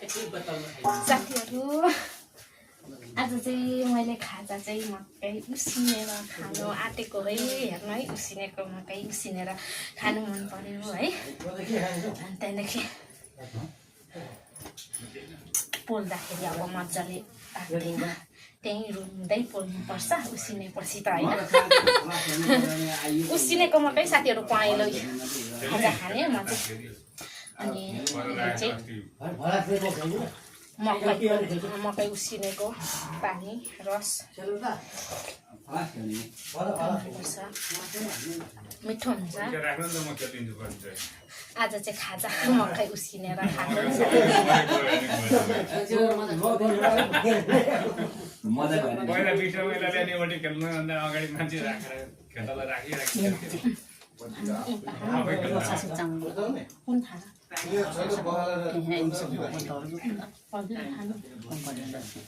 साथीहरू आज चाहिँ मैले खाजा चाहिँ मकै उसिनेर खानु आँटेको है हेर्नु है उसिनेको मकै उसिनेर खानु मन पर्यो है अनि त्यहाँदेखि पोल्दाखेरि अब मजाले पाक्दैन त्यहीँ रुँदै पोल्नुपर्छ उसिनेपछि त होइन उसिनेको मकै साथीहरू पहेँलो खाजा खाने म चाहिँ अनि चाहिँ मकै उसिनेको पानी रस मिठो हुन्छ आज चाहिँ खाजा मकै उसिनेर खानु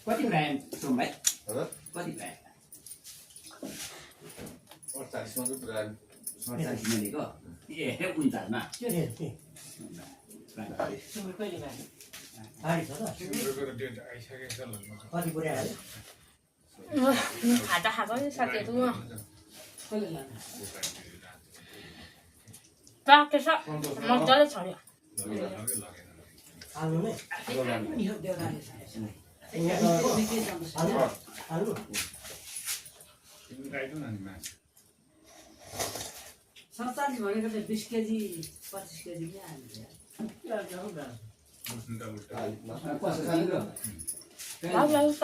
कति ब्रान्ड सोमबाई कति ब्रान्ड 48 ब्रान्ड 48 मिलेको ए 49 मा के रे खाजा खाएको साथीहरू पाकेछ मजाले छर्यो सरताली भनेको चाहिँ 20 केजी 25 केजी नै हाल्छ